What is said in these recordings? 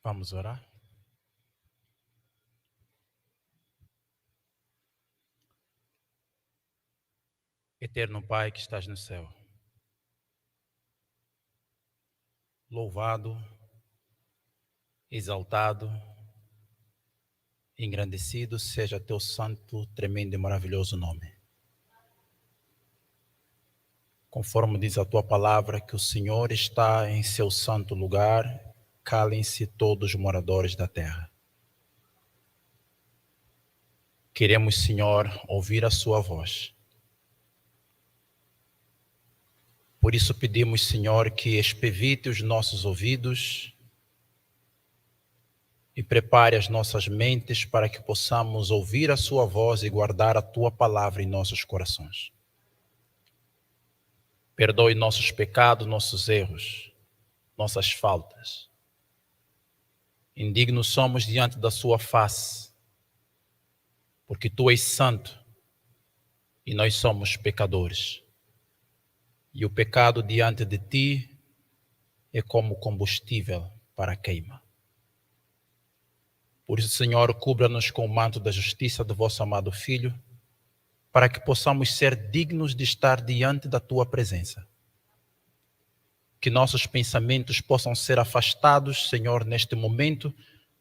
Vamos orar? Eterno Pai que estás no céu, louvado, exaltado, engrandecido seja teu santo, tremendo e maravilhoso nome. Conforme diz a tua palavra, que o Senhor está em seu santo lugar, calem-se todos os moradores da terra. Queremos, Senhor, ouvir a sua voz. Por isso pedimos, Senhor, que espevite os nossos ouvidos e prepare as nossas mentes para que possamos ouvir a sua voz e guardar a tua palavra em nossos corações. Perdoe nossos pecados, nossos erros, nossas faltas. Indignos somos diante da sua face, porque tu és santo e nós somos pecadores. E o pecado diante de ti é como combustível para a queima. Por isso, Senhor, cubra-nos com o manto da justiça do vosso amado Filho, para que possamos ser dignos de estar diante da tua presença. Que nossos pensamentos possam ser afastados, Senhor, neste momento,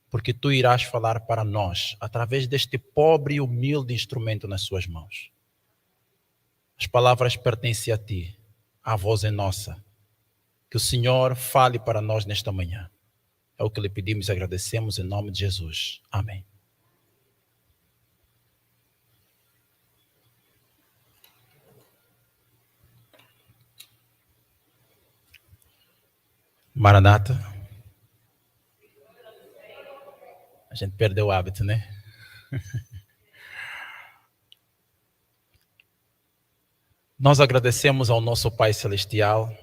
porque tu irás falar para nós, através deste pobre e humilde instrumento nas suas mãos. As palavras pertencem a ti, a voz é nossa. Que o Senhor fale para nós nesta manhã. É o que lhe pedimos e agradecemos em nome de Jesus. Amém. Maranata. A gente perdeu o hábito, né? Nós agradecemos ao nosso Pai Celestial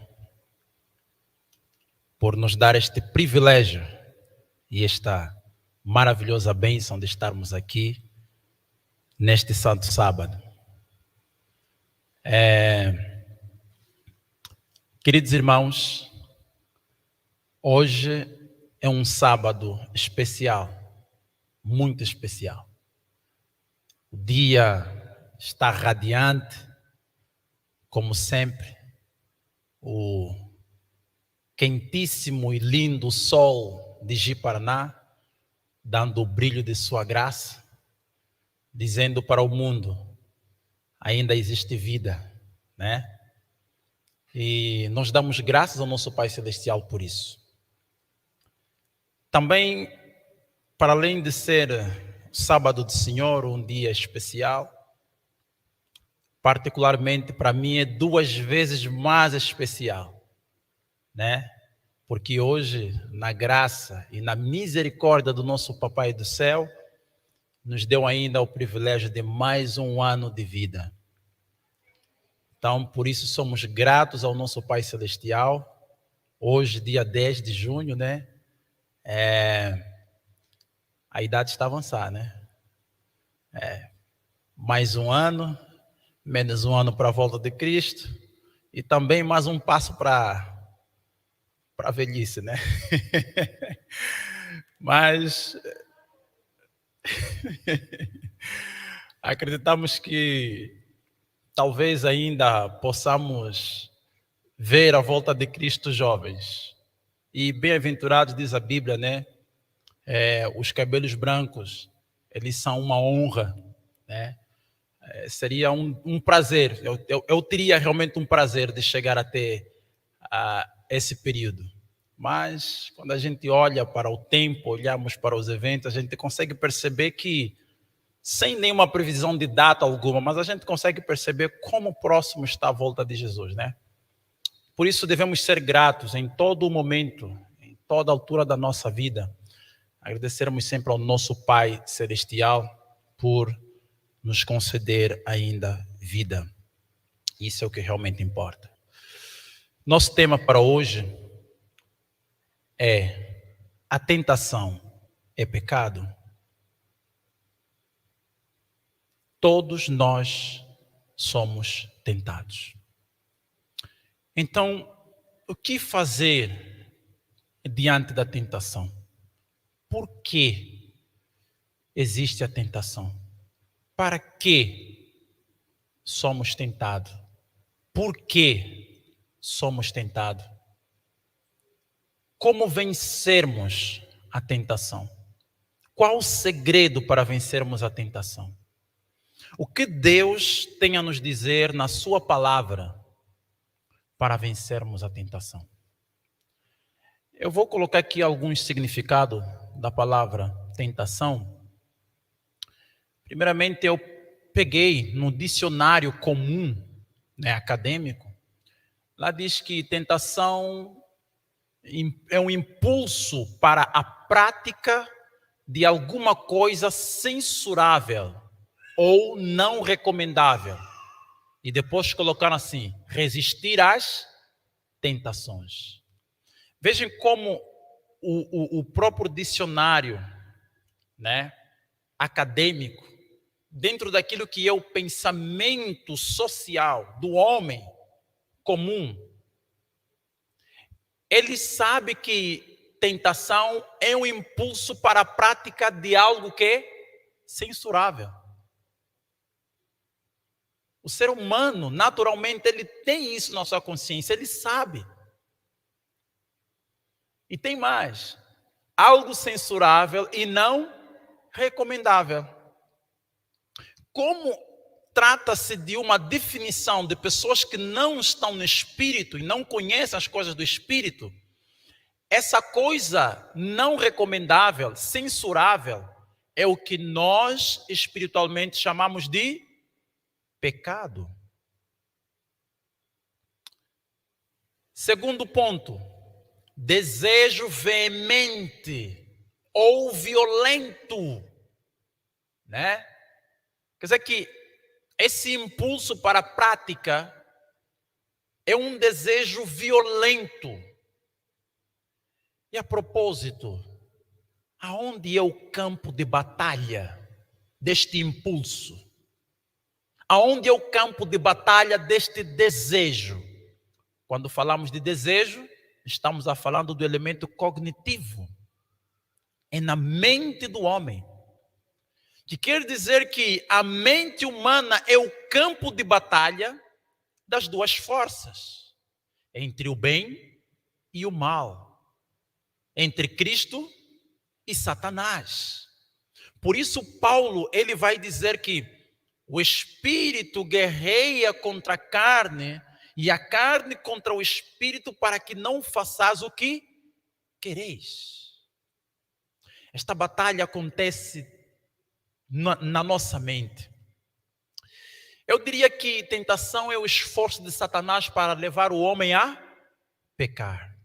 por nos dar este privilégio e esta maravilhosa bênção de estarmos aqui neste santo sábado. Queridos irmãos, hoje é um sábado especial, muito especial. O dia está radiante, como sempre. O quentíssimo e lindo sol de Ji-Paraná, dando o brilho de sua graça, dizendo para o mundo, ainda existe vida, né? E nós damos graças ao nosso Pai Celestial por isso. Também, para além de ser sábado do Senhor, um dia especial, particularmente para mim é 2 vezes mais especial, né? Porque hoje, na graça e na misericórdia do nosso Papai do Céu, nos deu ainda o privilégio de mais um ano de vida. Então, por isso somos gratos ao nosso Pai Celestial. Hoje, dia 10 de junho, né? A idade está avançada, né? Mais um ano, menos um ano para a volta de Cristo. E também mais um passo para a velhice, né? Mas acreditamos que talvez ainda possamos ver a volta de Cristo jovens. E bem-aventurados, diz a Bíblia, né? Os cabelos brancos, eles são uma honra, né? Seria um prazer, eu teria realmente um prazer de chegar até esse período. Mas quando a gente olha para o tempo, olhamos para os eventos, a gente consegue perceber que, sem nenhuma previsão de data alguma, mas a gente consegue perceber como próximo está a volta de Jesus, né? Por isso devemos ser gratos em todo momento, em toda altura da nossa vida, agradecermos sempre ao nosso Pai Celestial por nos conceder ainda vida. Isso é o que realmente importa. Nosso tema para hoje é: a tentação é pecado? Todos nós somos tentados. Então, o que fazer diante da tentação? por que existe a tentação? Para que somos tentados? Por que somos tentados? Como vencermos a tentação? Qual o segredo para vencermos a tentação? O que Deus tem a nos dizer na sua palavra para vencermos a tentação? Eu vou colocar aqui alguns significados da palavra tentação. Primeiramente, eu peguei no dicionário comum, acadêmico. Lá diz que tentação é um impulso para a prática de alguma coisa censurável ou não recomendável. E depois colocaram assim: resistir às tentações. Vejam como o próprio dicionário, acadêmico, dentro daquilo que é o pensamento social do homem comum, ele sabe que tentação é um impulso para a prática de algo que é censurável. O ser humano, naturalmente, ele tem isso na sua consciência, ele sabe. E tem mais, algo censurável e não recomendável. Como trata-se de uma definição de pessoas que não estão no espírito e não conhecem as coisas do espírito, essa coisa não recomendável, censurável, é o que nós espiritualmente chamamos de pecado. Segundo ponto, desejo veemente ou violento, Quer dizer que esse impulso para a prática é um desejo violento. E a propósito, aonde é o campo de batalha deste impulso? Aonde é o campo de batalha deste desejo? Quando falamos de desejo, estamos falando do elemento cognitivo. É na mente do homem. Que quer dizer que a mente humana é o campo de batalha das duas forças. Entre o bem e o mal. Entre Cristo e Satanás. Por isso Paulo, ele vai dizer que o espírito guerreia contra a carne e a carne contra o espírito para que não façais o que quereis. Esta batalha acontece na nossa mente. Eu diria que tentação é o esforço de Satanás para levar o homem a pecar.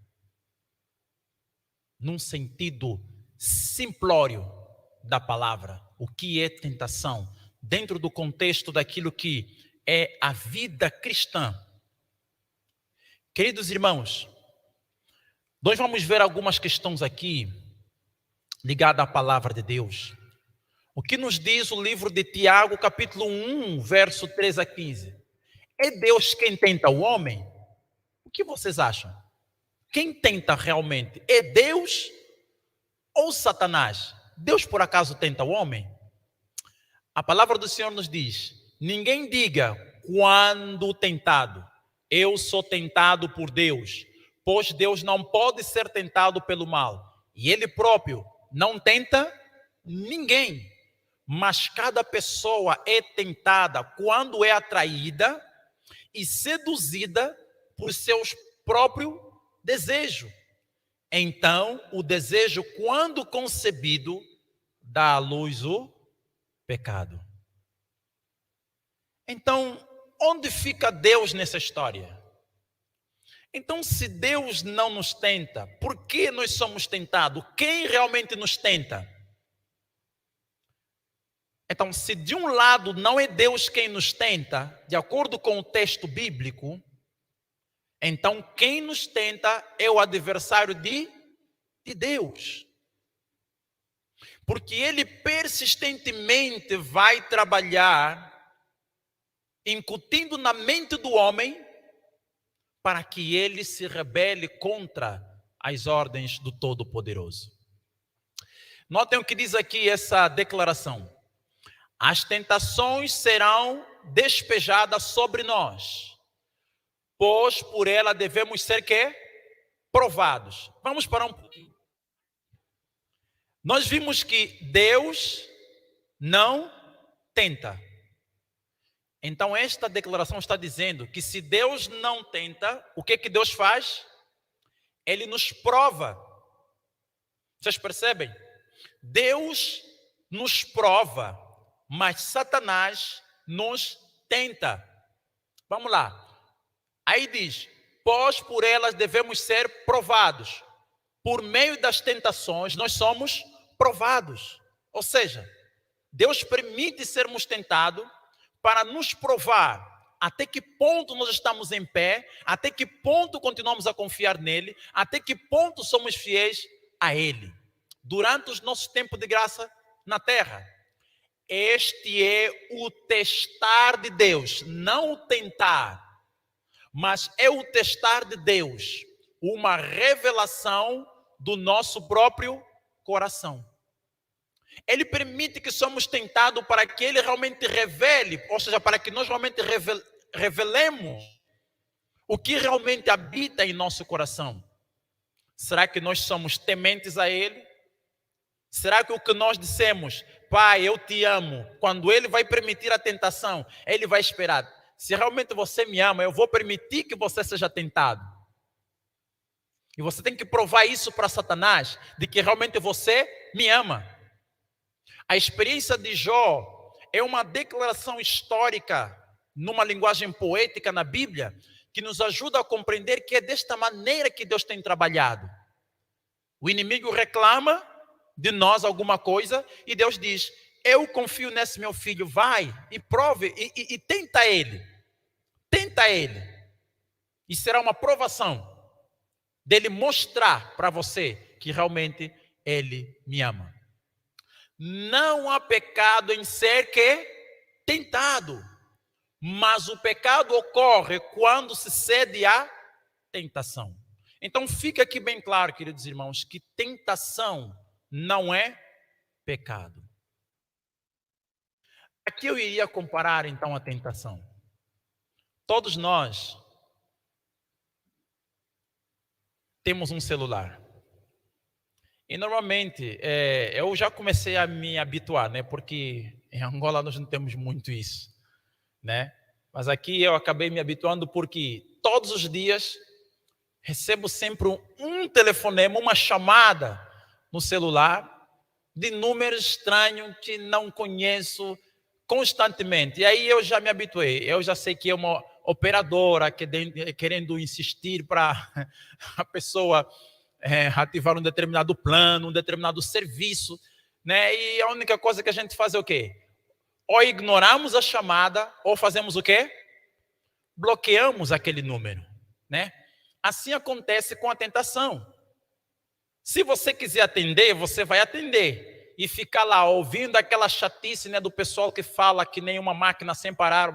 Num sentido simplório da palavra, o que é tentação? Dentro do contexto daquilo que é a vida cristã. Queridos irmãos, nós vamos ver algumas questões aqui ligadas à palavra de Deus. O que nos diz o livro de Tiago, capítulo 1, verso 3 a 15? É Deus quem tenta o homem? O que vocês acham? Quem tenta realmente? É Deus ou Satanás? Deus por acaso tenta o homem? A palavra do Senhor nos diz: ninguém diga quando tentado, eu sou tentado por Deus, pois Deus não pode ser tentado pelo mal, e Ele próprio não tenta ninguém. Mas cada pessoa é tentada quando é atraída e seduzida por seus próprios desejos. Então, o desejo, quando concebido, dá à luz o pecado. Então, onde fica Deus nessa história? Então, se Deus não nos tenta, por que nós somos tentados? Quem realmente nos tenta? Então, se de um lado não é Deus quem nos tenta, de acordo com o texto bíblico, então quem nos tenta é o adversário de Deus. Porque ele persistentemente vai trabalhar, incutindo na mente do homem, para que ele se rebele contra as ordens do Todo-Poderoso. Notem o que diz aqui essa declaração. As tentações serão despejadas sobre nós, pois por ela devemos ser quê? Provados. Vamos parar um pouquinho. Nós vimos que Deus não tenta. Então esta declaração está dizendo que se Deus não tenta, o que Deus faz? Ele nos prova. Vocês percebem? Deus nos prova, mas Satanás nos tenta. Vamos lá. Aí diz, pois por elas devemos ser provados. Por meio das tentações, nós somos provados. Ou seja, Deus permite sermos tentados para nos provar até que ponto nós estamos em pé, até que ponto continuamos a confiar nele, até que ponto somos fiéis a ele. Durante o nosso tempo de graça na terra. Este é o testar de Deus, não o tentar, mas é o testar de Deus, uma revelação do nosso próprio coração. Ele permite que somos tentados para que ele realmente revele, ou seja, para que nós realmente revelemos o que realmente habita em nosso coração. Será que nós somos tementes a ele? Será que o que nós dissemos, Pai, eu te amo, quando ele vai permitir a tentação, ele vai esperar. Se realmente você me ama, eu vou permitir que você seja tentado. E você tem que provar isso para Satanás, de que realmente você me ama. A experiência de Jó é uma declaração histórica, numa linguagem poética na Bíblia, que nos ajuda a compreender que é desta maneira que Deus tem trabalhado. O inimigo reclama de nós alguma coisa e Deus diz, eu confio nesse meu filho, vai e prove e tenta ele. Tenta ele. E será uma provação dele mostrar para você que realmente ele me ama. Não há pecado em ser que tentado, mas o pecado ocorre quando se cede à tentação. Então fica aqui bem claro, queridos irmãos, que tentação não é pecado. Aqui eu iria comparar então a tentação. Todos nós temos um celular. E normalmente, eu já comecei a me habituar, né? Porque em Angola nós não temos muito isso, né? Mas aqui eu acabei me habituando porque todos os dias recebo sempre um telefonema, uma chamada no celular de números estranhos que não conheço constantemente. E aí eu já me habituei. Eu já sei que é uma operadora querendo insistir para a pessoa ativar um determinado plano, um determinado serviço, né? E a única coisa que a gente faz é o quê? Ou ignoramos a chamada, ou fazemos o quê? Bloqueamos aquele número, né? Assim acontece com a tentação. Se você quiser atender, você vai atender e ficar lá ouvindo aquela chatice, né, do pessoal que fala que nem uma máquina sem parar.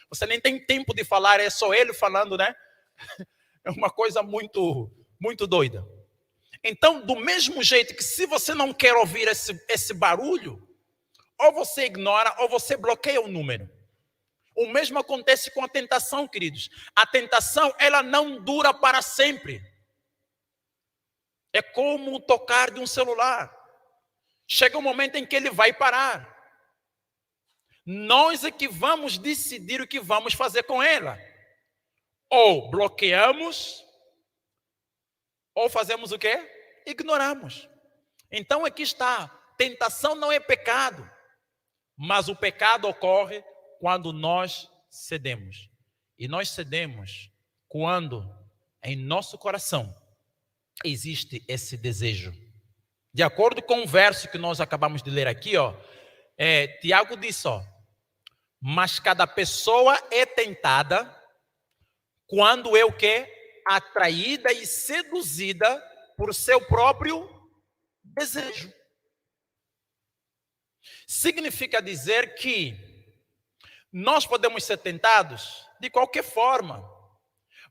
Você nem tem tempo de falar, é só ele falando, né? É uma coisa muito, muito doida. Então, do mesmo jeito que se você não quer ouvir esse barulho, ou você ignora ou você bloqueia o número. O mesmo acontece com a tentação, queridos. A tentação, ela não dura para sempre. É como o tocar de um celular. Chega um momento em que ele vai parar. Nós é que vamos decidir o que vamos fazer com ela. Ou bloqueamos, ou fazemos o quê? Ignoramos. Então aqui está. Tentação não é pecado. Mas o pecado ocorre quando nós cedemos. E nós cedemos quando em nosso coração existe esse desejo. De acordo com o verso que nós acabamos de ler aqui, Tiago diz, mas cada pessoa é tentada quando é o quê? Atraída e seduzida por seu próprio desejo. Significa dizer que nós podemos ser tentados de qualquer forma,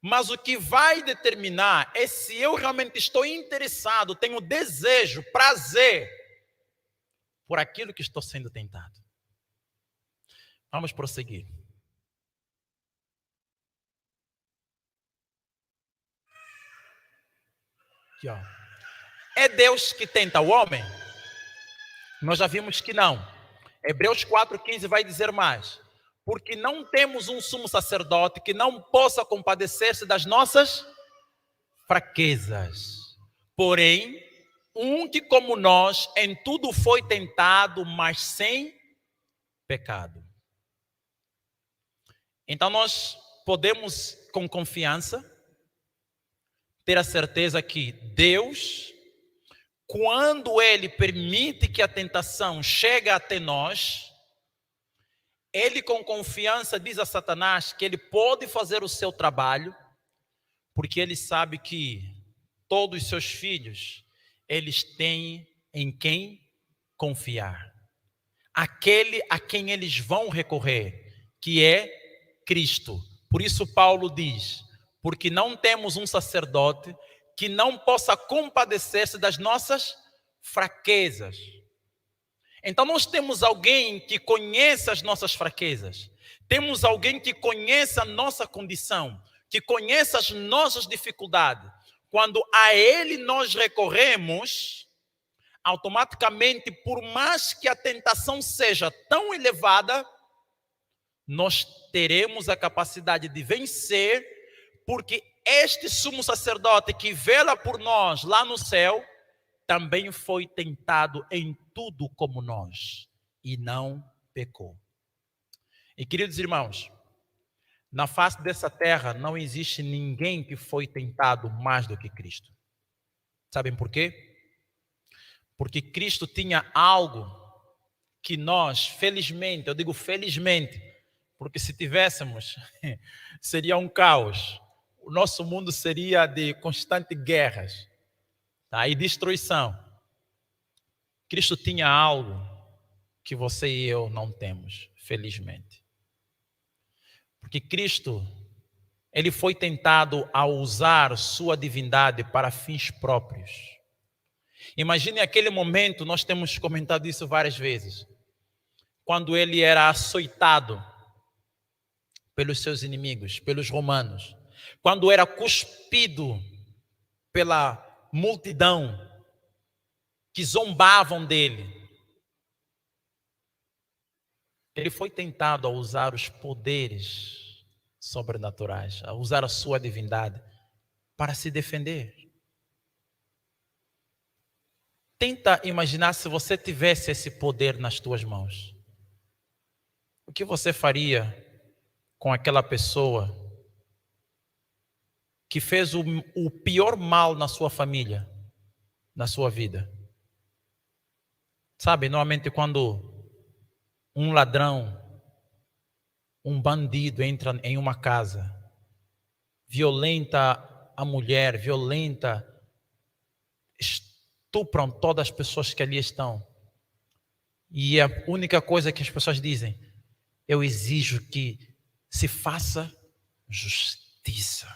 Mas o que vai determinar é se eu realmente estou interessado, tenho desejo, prazer por aquilo que estou sendo tentado. Vamos prosseguir. Aqui, ó. É Deus que tenta o homem? Nós já vimos que não. Hebreus 4,15 vai dizer mais. Porque não temos um sumo sacerdote que não possa compadecer-se das nossas fraquezas. Porém, um que como nós em tudo foi tentado, mas sem pecado. Então nós podemos com confiança ter a certeza que Deus, quando Ele permite que a tentação chegue até nós, Ele com confiança diz a Satanás que ele pode fazer o seu trabalho, porque Ele sabe que todos os seus filhos, eles têm em quem confiar. Aquele a quem eles vão recorrer, que é Cristo. Por isso Paulo diz, porque não temos um sacerdote que não possa compadecer-se das nossas fraquezas. Então nós temos alguém que conhece as nossas fraquezas. Temos alguém que conhece a nossa condição, que conhece as nossas dificuldades. Quando a Ele nós recorremos, automaticamente, por mais que a tentação seja tão elevada, nós teremos a capacidade de vencer, porque este sumo sacerdote que vela por nós lá no céu, também foi tentado em tudo como nós, e não pecou. E queridos irmãos, na face dessa terra não existe ninguém que foi tentado mais do que Cristo. Sabem por quê? Porque Cristo tinha algo que nós, felizmente, eu digo felizmente, porque se tivéssemos, seria um caos. O nosso mundo seria de constantes guerras, tá? E destruição. Cristo tinha algo que você e eu não temos, felizmente. Porque Cristo, Ele foi tentado a usar sua divindade para fins próprios. Imagine aquele momento, nós temos comentado isso várias vezes, quando Ele era açoitado pelos seus inimigos, pelos romanos, quando era cuspido pela multidão que zombavam dele. Ele foi tentado a usar os poderes sobrenaturais, a usar a sua divindade para se defender. Tenta imaginar se você tivesse esse poder nas tuas mãos. O que você faria com aquela pessoa que fez o pior mal na sua família, na sua vida? Sabe, normalmente quando um ladrão, um bandido entra em uma casa, violenta a mulher, estupram todas as pessoas que ali estão. E a única coisa que as pessoas dizem, eu exijo que se faça justiça.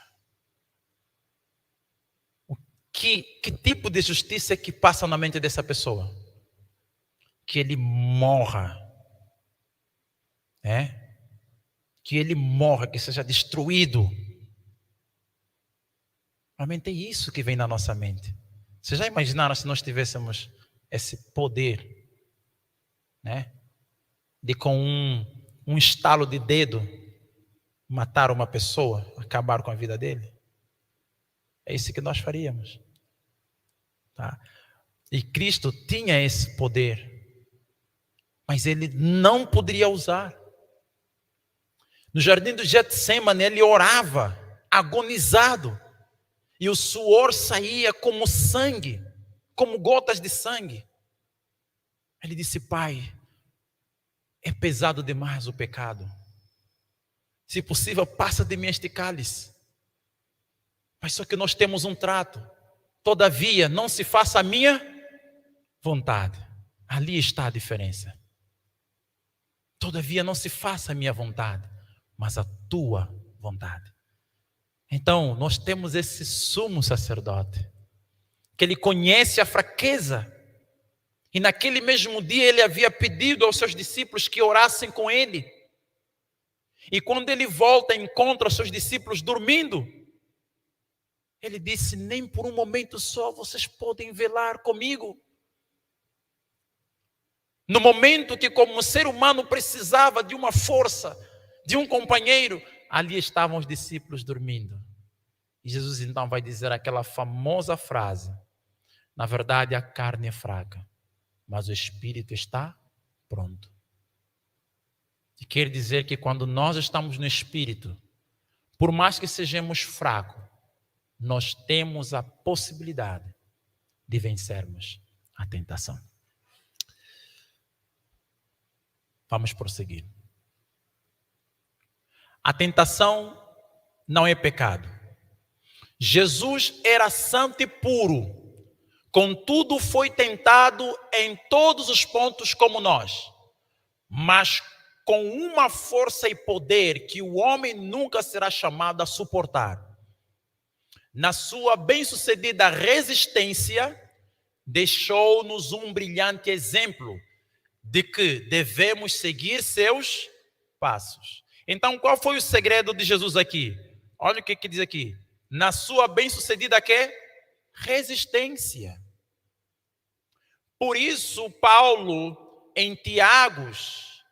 Que tipo de justiça é que passa na mente dessa pessoa? Que ele morra. Que ele morra, que seja destruído. Realmente é isso que vem na nossa mente. Vocês já imaginaram se nós tivéssemos esse poder, de com um estalo de dedo matar uma pessoa, acabar com a vida dele? É isso que nós faríamos, tá? E Cristo tinha esse poder, mas ele não poderia usar. No jardim do Getsemane, ele orava, agonizado, e o suor saía como sangue, como gotas de sangue. Ele disse, Pai, é pesado demais o pecado. Se possível, passa de mim este cálice. Mas só que nós temos um trato. Todavia, não se faça a minha vontade. Ali está a diferença. Todavia, não se faça a minha vontade, mas a tua vontade. Então, nós temos esse sumo sacerdote, que ele conhece a fraqueza. E naquele mesmo dia ele havia pedido aos seus discípulos que orassem com ele. E quando ele volta, encontra os seus discípulos dormindo. Ele disse: nem por um momento só vocês podem velar comigo. No momento que, como ser humano, precisava de uma força, de um companheiro, ali estavam os discípulos dormindo. E Jesus então vai dizer aquela famosa frase: na verdade a carne é fraca, mas o espírito está pronto. E quer dizer que quando nós estamos no espírito, por mais que sejamos fracos, nós temos a possibilidade de vencermos a tentação. Vamos prosseguir. A tentação não é pecado. Jesus era santo e puro, contudo foi tentado em todos os pontos como nós, mas com uma força e poder que o homem nunca será chamado a suportar. Na sua bem-sucedida resistência, deixou-nos um brilhante exemplo de que devemos seguir seus passos. Então, qual foi o segredo de Jesus aqui? Olha o que diz aqui. Na sua bem-sucedida resistência. Por isso, Paulo, em Tiagos,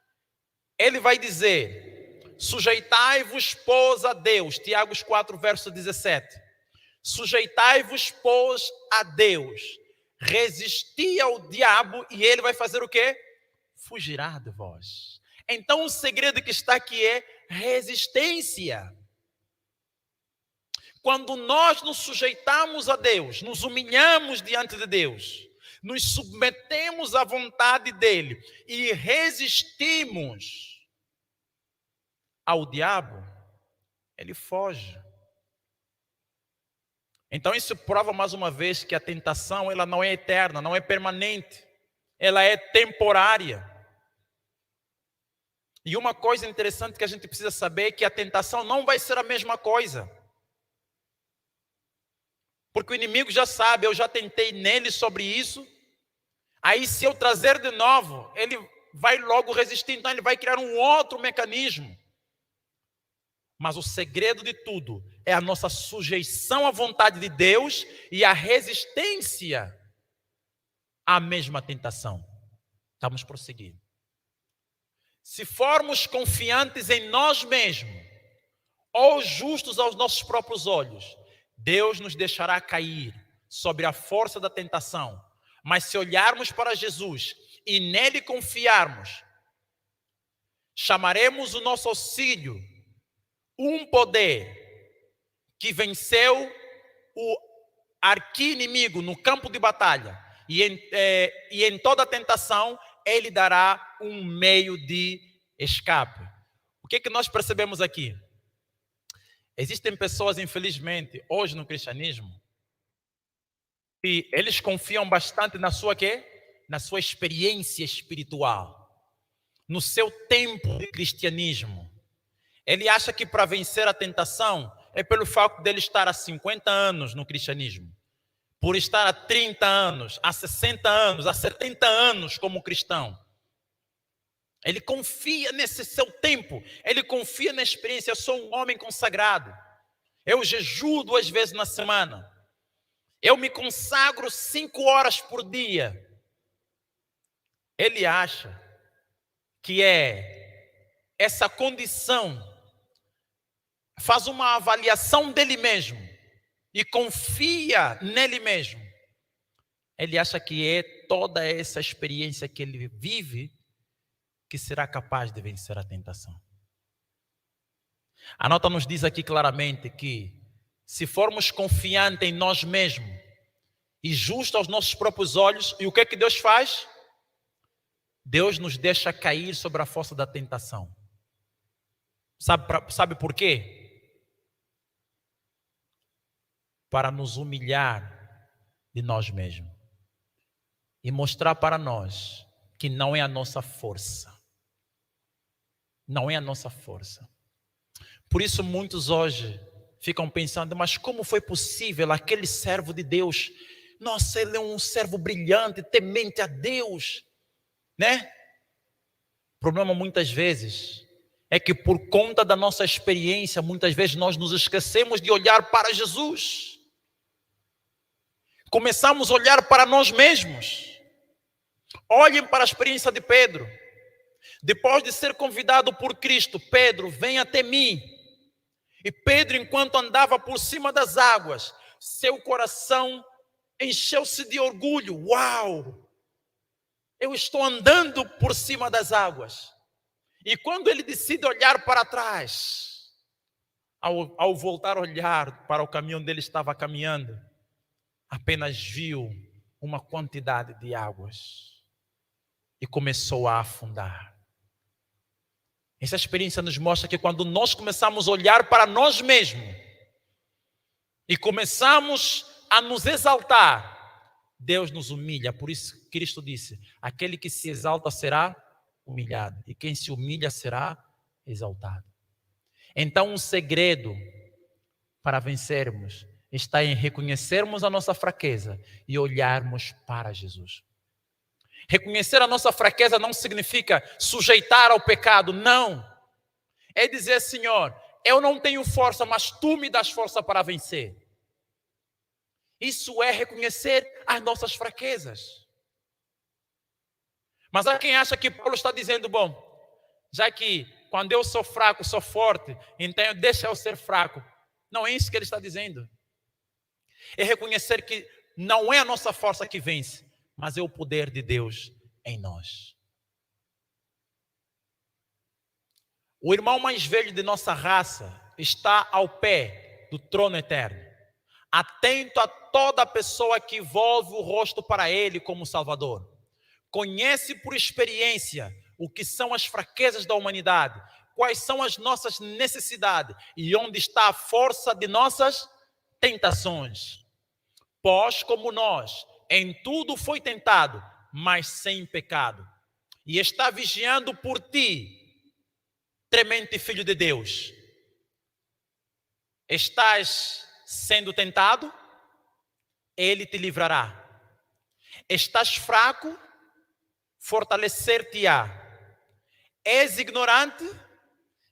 ele vai dizer: sujeitai-vos, pois, a Deus. Tiagos 4, verso 17. Sujeitai-vos, pois, a Deus. Resisti ao diabo e ele vai fazer o quê? Fugirá de vós. Então o segredo que está aqui é resistência. Quando nós nos sujeitamos a Deus, nos humilhamos diante de Deus, nos submetemos à vontade dele e resistimos ao diabo, ele foge. Então isso prova mais uma vez que a tentação ela não é eterna, não é permanente, ela é temporária. E uma coisa interessante que a gente precisa saber é que a tentação não vai ser a mesma coisa. Porque o inimigo já sabe, eu já tentei nele sobre isso. Aí se eu trazer de novo, ele vai logo resistir, então ele vai criar um outro mecanismo. Mas o segredo de tudo é a nossa sujeição à vontade de Deus e a resistência à mesma tentação. Vamos prosseguir. Se formos confiantes em nós mesmos, ou justos aos nossos próprios olhos, Deus nos deixará cair sobre a força da tentação. Mas se olharmos para Jesus e nele confiarmos, chamaremos o nosso auxílio um poder que venceu o arqui-inimigo no campo de batalha. E em toda tentação, ele dará um meio de escape. O que nós percebemos aqui? Existem pessoas, infelizmente, hoje no cristianismo, e eles confiam bastante na sua Na sua experiência espiritual, no seu tempo de cristianismo. Ele acha que para vencer a tentação é pelo fato dele estar há 50 anos no cristianismo, por estar há 30 anos, há 60 anos, há 70 anos como cristão. Ele confia nesse seu tempo, ele confia na experiência. Eu sou um homem consagrado, eu jejuo 2 vezes na semana, eu me consagro 5 horas por dia. Ele acha que essa condição, faz uma avaliação dele mesmo e confia nele mesmo. Ele acha que é toda essa experiência que ele vive que será capaz de vencer a tentação. A nota nos diz aqui claramente que se formos confiantes em nós mesmos e justos aos nossos próprios olhos, e o que Deus faz? Deus nos deixa cair sobre a força da tentação. Sabe por quê? Para nos humilhar de nós mesmos e mostrar para nós que não é a nossa força. Não é a nossa força. Por isso muitos hoje ficam pensando, mas como foi possível aquele servo de Deus? Nossa, ele é um servo brilhante, temente a Deus, né? O problema muitas vezes é que por conta da nossa experiência, muitas vezes nós nos esquecemos de olhar para Jesus. Começamos a olhar para nós mesmos. Olhem para a experiência de Pedro. Depois de ser convidado por Cristo, Pedro, vem até mim. E Pedro, enquanto andava por cima das águas, seu coração encheu-se de orgulho. Uau! Eu estou andando por cima das águas. E quando ele decide olhar para trás, ao voltar a olhar para o caminho onde ele estava caminhando, apenas viu uma quantidade de águas e começou a afundar. Essa experiência nos mostra que quando nós começamos a olhar para nós mesmos e começamos a nos exaltar, Deus nos humilha. Por isso Cristo disse, aquele que se exalta será humilhado, e quem se humilha será exaltado. Então, um segredo para vencermos está em reconhecermos a nossa fraqueza e olharmos para Jesus. Reconhecer a nossa fraqueza não significa sujeitar ao pecado, não. É dizer, Senhor, eu não tenho força, mas Tu me dás força para vencer. Isso é reconhecer as nossas fraquezas. Mas há quem acha que Paulo está dizendo, bom, já que quando eu sou fraco, sou forte, então deixa eu ser fraco. Não é isso que ele está dizendo. É reconhecer que não é a nossa força que vence, mas é o poder de Deus em nós. O irmão mais velho de nossa raça está ao pé do trono eterno, atento a toda pessoa que volve o rosto para ele como Salvador. Conhece por experiência o que são as fraquezas da humanidade, quais são as nossas necessidades e onde está a força de nossas tentações. Pois, como nós, em tudo foi tentado, mas sem pecado. E está vigiando por ti, temente filho de Deus. Estás sendo tentado? Ele te livrará. Estás fraco? Fortalecer-te-á. És ignorante?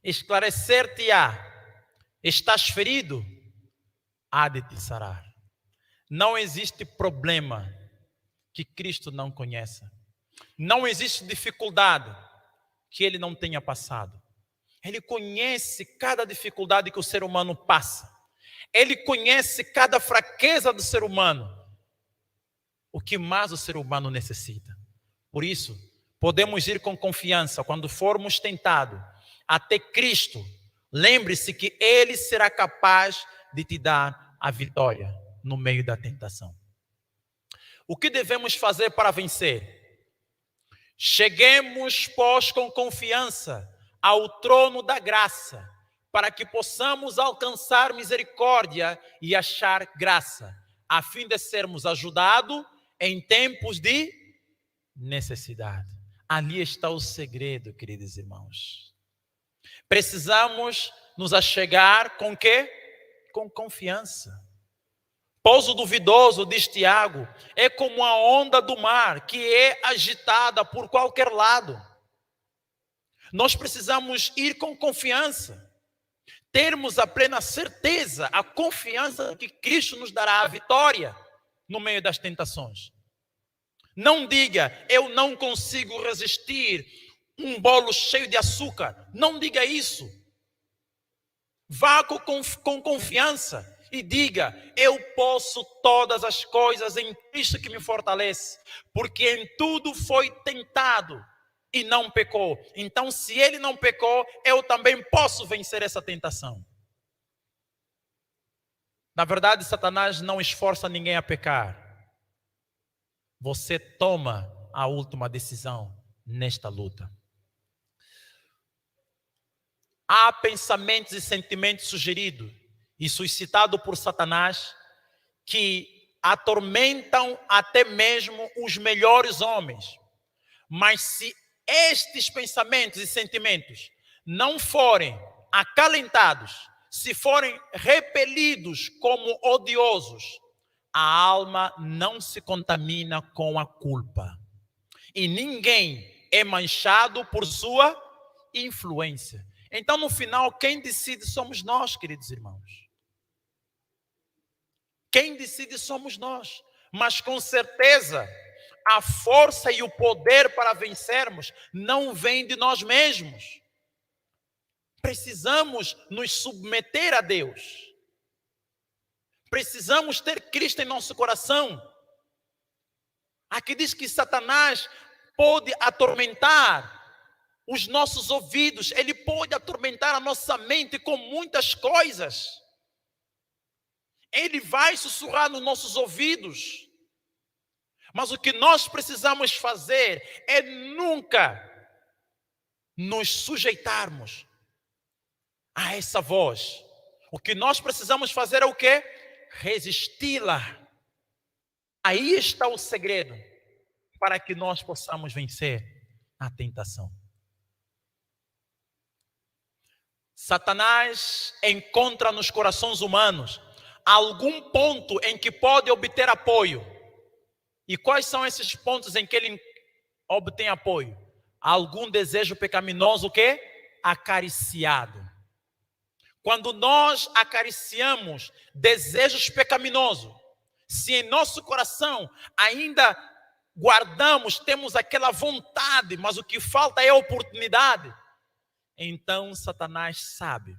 Esclarecer-te-á. Estás ferido? Há de te sarar. Não existe problema que Cristo não conheça. Não existe dificuldade que Ele não tenha passado. Ele conhece cada dificuldade que o ser humano passa. Ele conhece cada fraqueza do ser humano. O que mais o ser humano necessita. Por isso, podemos ir com confiança quando formos tentados até Cristo. Lembre-se que Ele será capaz de te dar a vitória no meio da tentação. O que devemos fazer para vencer? Cheguemos, pois, com confiança ao trono da graça, para que possamos alcançar misericórdia e achar graça, a fim de sermos ajudados em tempos de necessidade. Ali está o segredo, queridos irmãos. Precisamos nos achegar com quê? Com confiança. Pouso duvidoso, diz Tiago, é como a onda do mar que é agitada por qualquer lado. Nós precisamos ir com confiança, termos a plena certeza, a confiança que Cristo nos dará a vitória no meio das tentações. Não diga, eu não consigo resistir um bolo cheio de açúcar. Não diga isso. Vá com confiança e diga, eu posso todas as coisas em Cristo que me fortalece, porque em tudo foi tentado e não pecou. Então, se ele não pecou, eu também posso vencer essa tentação. Na verdade, Satanás não esforça ninguém a pecar. Você toma a última decisão nesta luta. Há pensamentos e sentimentos sugeridos e suscitados por Satanás que atormentam até mesmo os melhores homens. Mas se estes pensamentos e sentimentos não forem acalentados, se forem repelidos como odiosos, a alma não se contamina com a culpa. E ninguém é manchado por sua influência. Então, no final, quem decide somos nós, queridos irmãos. Quem decide somos nós. Mas com certeza, a força e o poder para vencermos não vem de nós mesmos. Precisamos nos submeter a Deus. Precisamos ter Cristo em nosso coração. Aqui diz que Satanás pode atormentar os nossos ouvidos, ele pode atormentar a nossa mente com muitas coisas. Ele vai sussurrar nos nossos ouvidos. Mas o que nós precisamos fazer é nunca nos sujeitarmos a essa voz. O que nós precisamos fazer é o quê? Resisti-la. Aí está o segredo para que nós possamos vencer a tentação. Satanás encontra nos corações humanos algum ponto em que pode obter apoio. E quais são esses pontos em que ele obtém apoio? Algum desejo pecaminoso o quê? Acariciado. Quando nós acariciamos desejos pecaminosos, se em nosso coração ainda guardamos, temos aquela vontade, mas o que falta é a oportunidade, então Satanás sabe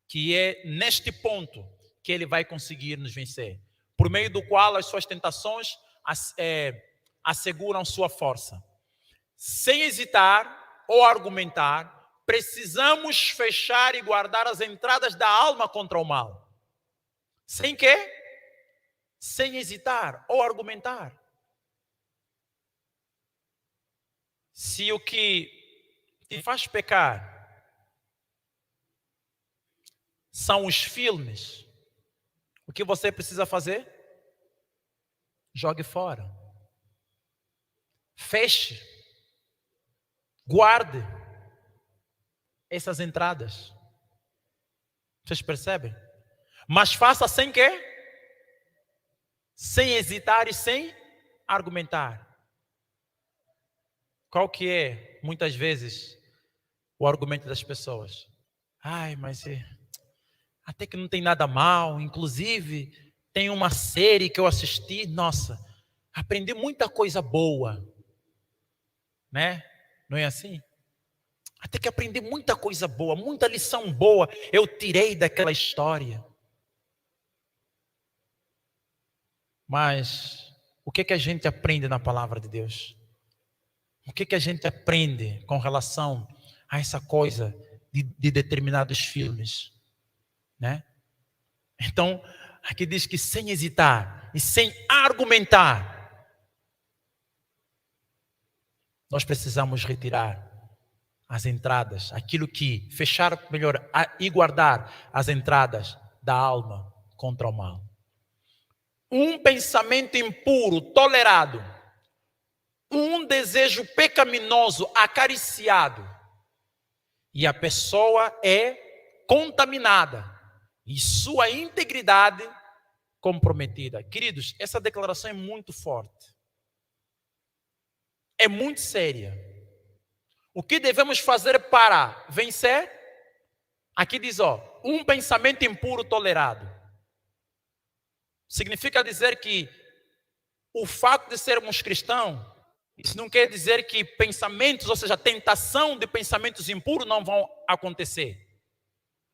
que é neste ponto que ele vai conseguir nos vencer, por meio do qual as suas tentações asseguram sua força. Sem hesitar ou argumentar, precisamos fechar e guardar as entradas da alma contra o mal. Sem quê? Sem hesitar ou argumentar. Se o que te faz pecar são os filmes, o que você precisa fazer? Jogue fora. Feche. Guarde essas entradas. Vocês percebem? Mas faça sem quê? Sem hesitar e sem argumentar. Qual que é, muitas vezes, o argumento das pessoas? Ai, mas até que não tem nada mal. Inclusive, tem uma série que eu assisti. Nossa, aprendi muita coisa boa. Né? Não é assim? Até que aprendi muita coisa boa, muita lição boa eu tirei daquela história. Mas o que a gente aprende na palavra de Deus? O que a gente aprende com relação a essa coisa de determinados filmes? Né? Então, aqui diz que sem hesitar e sem argumentar, nós precisamos retirar as entradas, aquilo que fechar melhor e guardar as entradas da alma contra o mal. Um pensamento impuro tolerado, um desejo pecaminoso acariciado, e a pessoa é contaminada e sua integridade comprometida. Queridos, essa declaração é muito forte. É muito séria. O que devemos fazer para vencer? Aqui diz, um pensamento impuro tolerado. Significa dizer que o fato de sermos cristãos, isso não quer dizer que pensamentos, ou seja, tentação de pensamentos impuros não vão acontecer.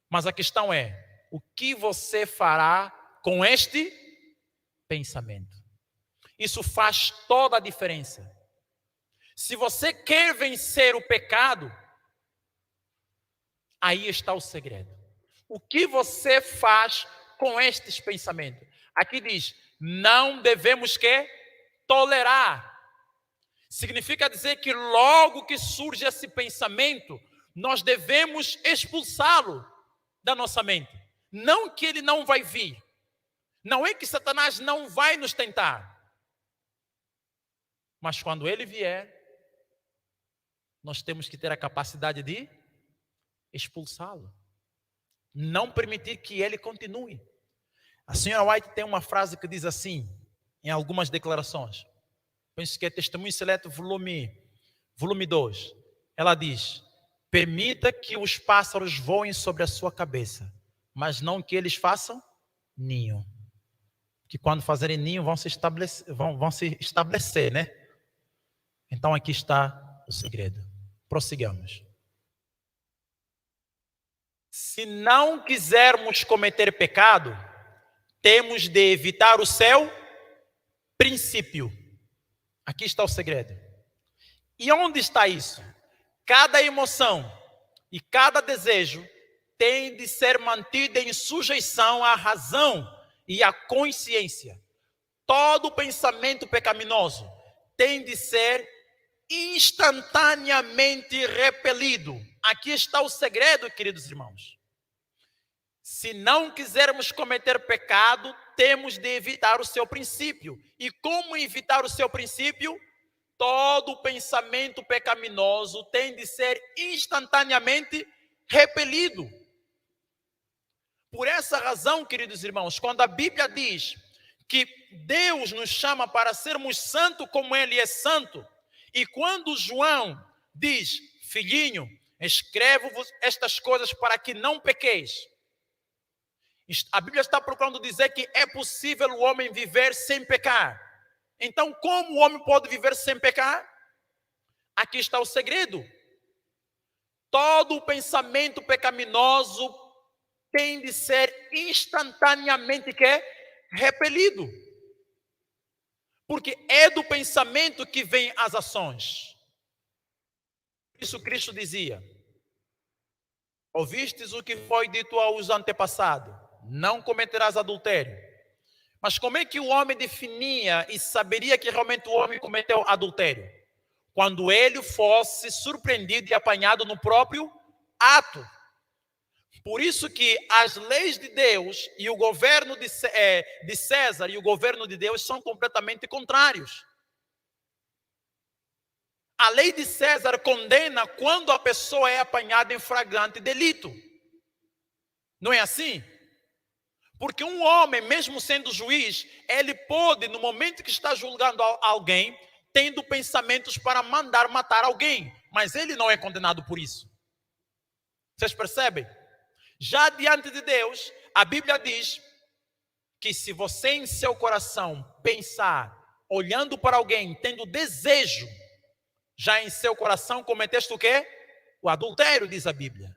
Mas a questão é, o que você fará com este pensamento? Isso faz toda a diferença. Se você quer vencer o pecado, aí está o segredo. O que você faz com estes pensamentos? Aqui diz, não devemos tolerar. Significa dizer que logo que surge esse pensamento, nós devemos expulsá-lo da nossa mente. Não que ele não vai vir. Não é que Satanás não vai nos tentar. Mas quando ele vier, nós temos que ter a capacidade de expulsá-lo. Não permitir que ele continue. A senhora White tem uma frase que diz assim, em algumas declarações. Penso que é Testemunho Seleto, volume 2. Ela diz: permita que os pássaros voem sobre a sua cabeça, mas não que eles façam ninho. Que quando fazerem ninho vão se estabelecer, né? Então aqui está o segredo. Prossigamos. Se não quisermos cometer pecado, temos de evitar o seu princípio. Aqui está o segredo. E onde está isso? Cada emoção e cada desejo tem de ser mantida em sujeição à razão e à consciência. Todo pensamento pecaminoso tem de ser instantaneamente repelido. Aqui está o segredo, queridos irmãos. Se não quisermos cometer pecado, temos de evitar o seu princípio. E como evitar o seu princípio? Todo pensamento pecaminoso tem de ser instantaneamente repelido. Por essa razão, queridos irmãos, quando a Bíblia diz que Deus nos chama para sermos santos como Ele é santo, e quando João diz: filhinho, escrevo-vos estas coisas para que não pequeis, a Bíblia está procurando dizer que é possível o homem viver sem pecar. Então, como o homem pode viver sem pecar? Aqui está o segredo. Todo pensamento pecaminoso tem de ser instantaneamente repelido. Porque é do pensamento que vêm as ações. Isso Cristo dizia: ouvistes o que foi dito aos antepassados, não cometerás adultério. Mas como é que o homem definia e saberia que realmente o homem cometeu adultério? Quando ele fosse surpreendido e apanhado no próprio ato. Por isso que as leis de Deus e o governo de César e o governo de Deus são completamente contrários. A lei de César condena quando a pessoa é apanhada em flagrante delito. Não é assim? Porque um homem, mesmo sendo juiz, ele pode, no momento que está julgando alguém, tendo pensamentos para mandar matar alguém, mas ele não é condenado por isso. Vocês percebem? Já diante de Deus, a Bíblia diz que se você em seu coração pensar, olhando para alguém, tendo desejo, já em seu coração cometeste o quê? O adultério, diz a Bíblia.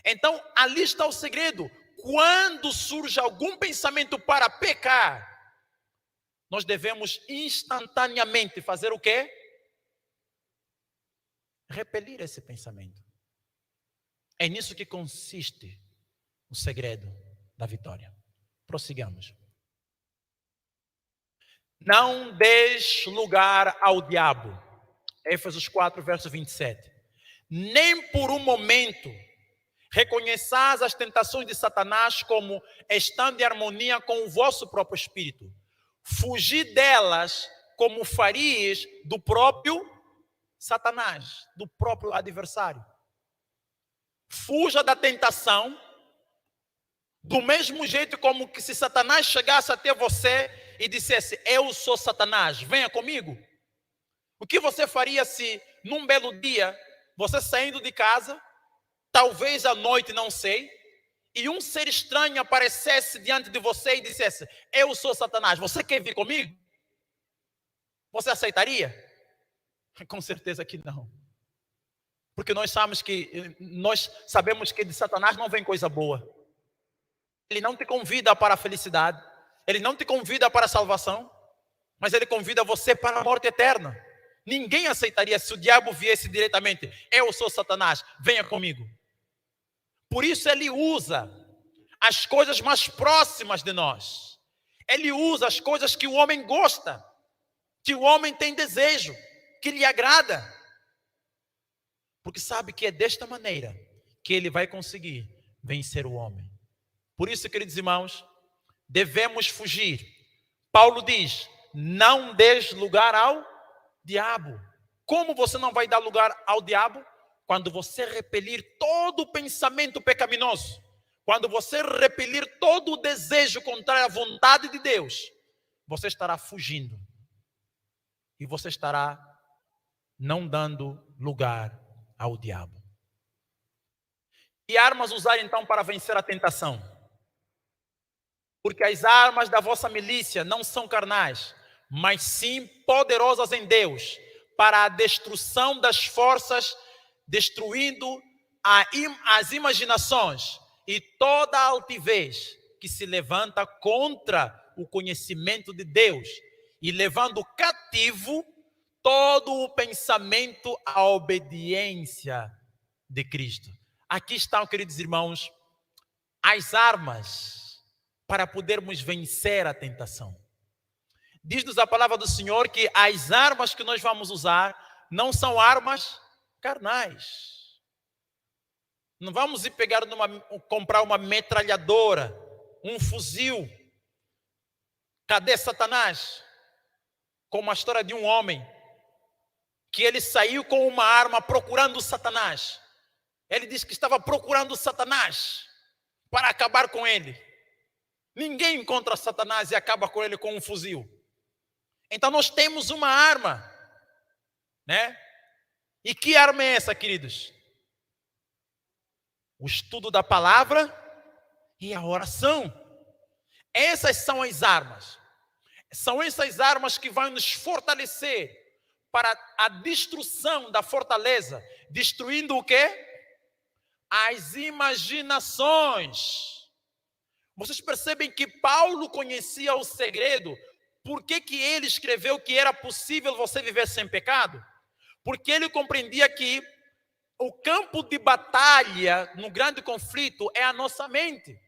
Então, ali está o segredo. Quando surge algum pensamento para pecar, nós devemos instantaneamente fazer o quê? Repelir esse pensamento. É nisso que consiste o segredo da vitória. Prossigamos. Não deixe lugar ao diabo. Éfesos 4, verso 27. Nem por um momento reconheçais as tentações de Satanás como estando em harmonia com o vosso próprio espírito. Fugi delas como farias do próprio Satanás, do próprio adversário. Fuja da tentação, do mesmo jeito como que se Satanás chegasse até você e dissesse: eu sou Satanás, venha comigo. O que você faria se num belo dia, você saindo de casa, talvez à noite, não sei, e um ser estranho aparecesse diante de você e dissesse: eu sou Satanás, você quer vir comigo? Você aceitaria? Com certeza que não. Porque nós sabemos que de Satanás não vem coisa boa. Ele não te convida para a felicidade, ele não te convida para a salvação, mas ele convida você para a morte eterna. Ninguém aceitaria se o diabo viesse diretamente: eu sou Satanás, venha comigo. Por isso ele usa as coisas mais próximas de nós. Ele usa as coisas que o homem gosta, que o homem tem desejo, que lhe agrada. Porque sabe que é desta maneira que ele vai conseguir vencer o homem. Por isso, queridos irmãos, devemos fugir. Paulo diz: não dês lugar ao diabo. Como você não vai dar lugar ao diabo? quando você repelir todo o pensamento pecaminoso, quando você repelir todo o desejo contrário à vontade de Deus, você estará fugindo. E você estará não dando lugar ao diabo. Que armas usar então para vencer a tentação? Porque as armas da vossa milícia não são carnais, mas sim poderosas em Deus, para a destruição das forças, destruindo as imaginações e toda a altivez que se levanta contra o conhecimento de Deus, e levando cativo todo o pensamento à obediência de Cristo. Aqui estão, queridos irmãos, as armas para podermos vencer a tentação. Diz-nos a palavra do Senhor que as armas que nós vamos usar não são armas carnais. Não vamos ir comprar uma metralhadora, um fuzil. Cadê Satanás? Como a história de um homem que ele saiu com uma arma procurando Satanás. Ele disse que estava procurando Satanás para acabar com ele. Ninguém encontra Satanás e acaba com ele com um fuzil. Então nós temos uma arma, né? E que arma é essa, queridos? O estudo da palavra e a oração. Essas são as armas. São essas armas que vão nos fortalecer para a destruição da fortaleza. Destruindo o quê? As imaginações. Vocês percebem que Paulo conhecia o segredo. Por que ele escreveu que era possível você viver sem pecado? Porque ele compreendia que o campo de batalha no grande conflito é a nossa mente.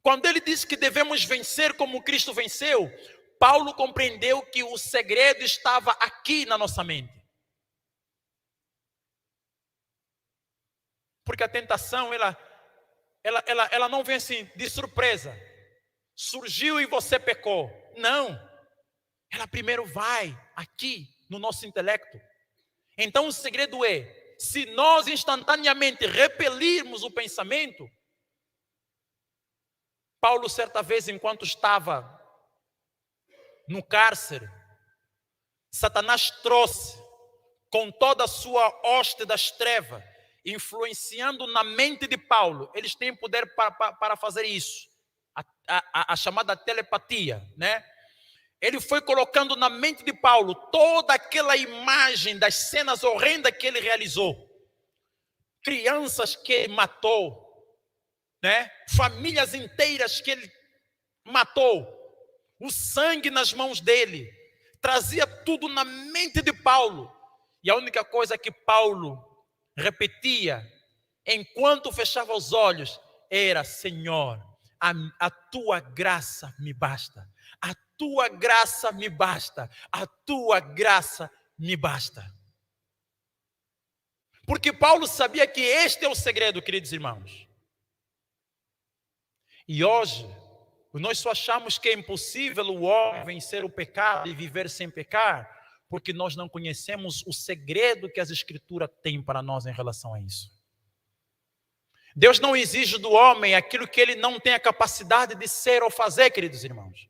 Quando ele disse que devemos vencer como Cristo venceu, Paulo compreendeu que o segredo estava aqui na nossa mente. Porque a tentação, ela não vem assim de surpresa. Surgiu e você pecou. Não. Ela primeiro vai aqui no nosso intelecto. Então o segredo é, se nós instantaneamente repelirmos o pensamento. Paulo, certa vez, enquanto estava no cárcere, Satanás trouxe com toda a sua hoste das trevas, influenciando na mente de Paulo. Eles têm poder para fazer isso, a chamada telepatia, né? Ele foi colocando na mente de Paulo toda aquela imagem das cenas horrendas que ele realizou. Crianças que ele matou, né? Famílias inteiras que ele matou, o sangue nas mãos dele, trazia tudo na mente de Paulo, e a única coisa que Paulo repetia, enquanto fechava os olhos, era: Senhor, a tua graça me basta, a tua graça me basta, a tua graça me basta. Porque Paulo sabia que este é o segredo, queridos irmãos. E hoje, nós só achamos que é impossível o homem vencer o pecado e viver sem pecar, porque nós não conhecemos o segredo que as Escrituras têm para nós em relação a isso. Deus não exige do homem aquilo que ele não tem a capacidade de ser ou fazer, queridos irmãos.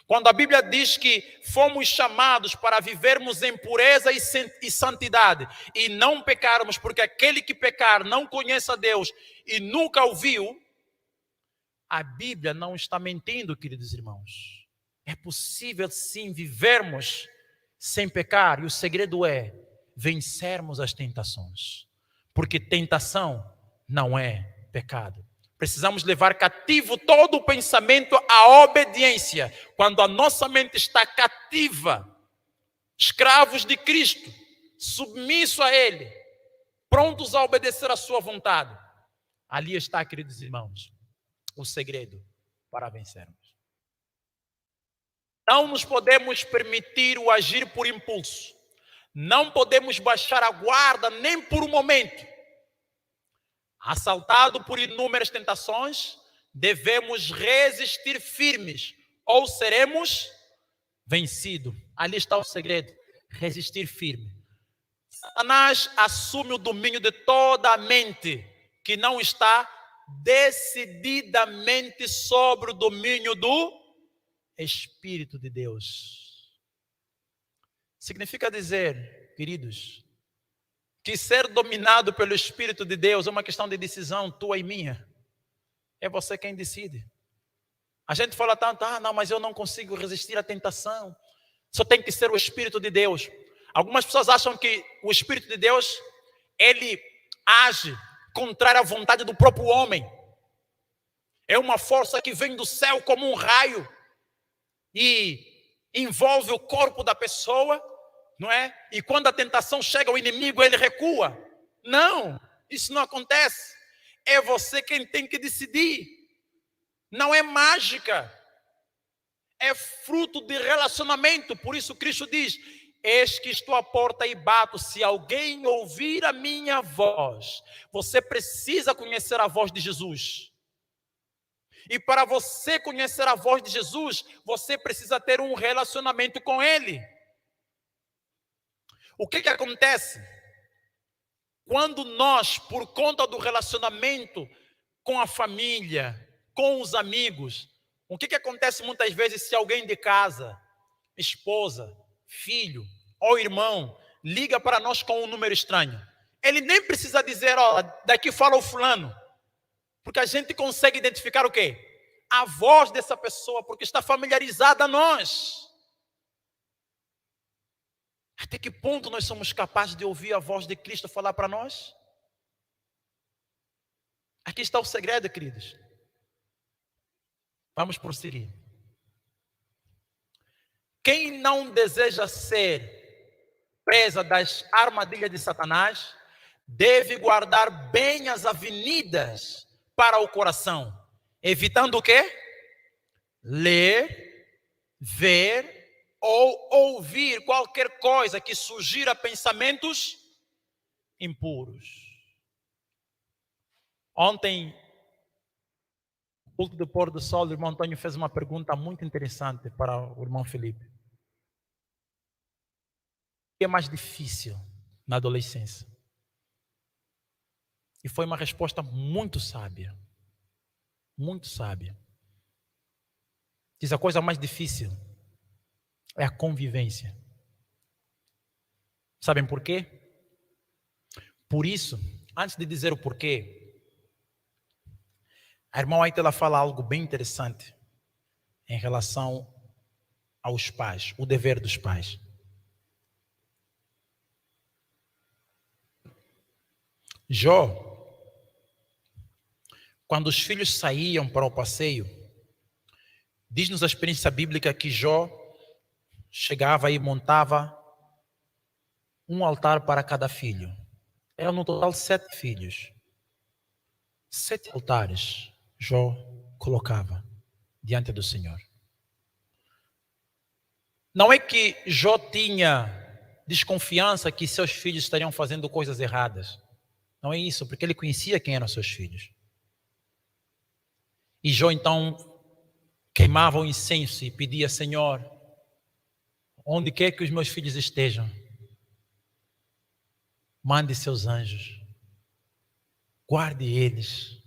Quando a Bíblia diz que fomos chamados para vivermos em pureza e santidade e não pecarmos, porque aquele que pecar não conhece a Deus e nunca o viu, a Bíblia não está mentindo, queridos irmãos. É possível sim vivermos sem pecar, e o segredo é vencermos as tentações, porque tentação não é pecado. Precisamos levar cativo todo o pensamento à obediência. Quando a nossa mente está cativa, escravos de Cristo, submisso a Ele, prontos a obedecer a sua vontade, ali está, queridos irmãos, o segredo para vencermos. Não nos podemos permitir o agir por impulso. Não podemos baixar a guarda nem por um momento. Assaltado por inúmeras tentações, devemos resistir firmes, ou seremos vencidos. Ali está o segredo: resistir firme. Satanás assume o domínio de toda a mente que não está decididamente sobre o domínio do Espírito de Deus. Significa dizer, queridos, que ser dominado pelo Espírito de Deus é uma questão de decisão tua e minha. É você quem decide. A gente fala tanto, não, mas eu não consigo resistir à tentação. Só tem que ser o Espírito de Deus. Algumas pessoas acham que o Espírito de Deus, ele age contrário à vontade do próprio homem. É uma força que vem do céu como um raio e envolve o corpo da pessoa, não é? E quando a tentação chega ao inimigo, ele recua. Não, isso não acontece. É você quem tem que decidir. Não é mágica. É fruto de relacionamento. Por isso Cristo diz: eis que estou à porta e bato. Se alguém ouvir a minha voz. Você precisa conhecer a voz de Jesus. E para você conhecer a voz de Jesus, você precisa ter um relacionamento com Ele. O que acontece? Quando nós, por conta do relacionamento com a família, com os amigos, o que acontece muitas vezes se alguém de casa, esposa, filho ou irmão, liga para nós com um número estranho? Ele nem precisa dizer, daqui fala o fulano. Porque a gente consegue identificar o quê? A voz dessa pessoa, porque está familiarizada a nós. Até que ponto nós somos capazes de ouvir a voz de Cristo falar para nós? Aqui está o segredo, queridos. Vamos prosseguir. Quem não deseja ser presa das armadilhas de Satanás, deve guardar bem as avenidas para o coração, evitando o quê? Ler, ver ou ouvir qualquer coisa que sugira pensamentos impuros. Ontem, no culto do pôr do sol, o irmão Antônio fez uma pergunta muito interessante para o irmão Felipe. O que é mais difícil na adolescência? E foi uma resposta muito sábia. Muito sábia. Diz: a coisa mais difícil é a convivência. Sabem por quê? Por isso, antes de dizer o porquê, a irmã White, ela fala algo bem interessante em relação aos pais, o dever dos pais. Jó, quando os filhos saíam para o passeio, diz-nos a experiência bíblica que Jó chegava e montava um altar para cada filho. Eram no total 7 filhos. 7 altares Jó colocava diante do Senhor. Não é que Jó tinha desconfiança que seus filhos estariam fazendo coisas erradas. Não é isso, porque ele conhecia quem eram seus filhos. E Jó então queimava o incenso e pedia: Senhor, onde quer que os meus filhos estejam, mande seus anjos, guarde eles,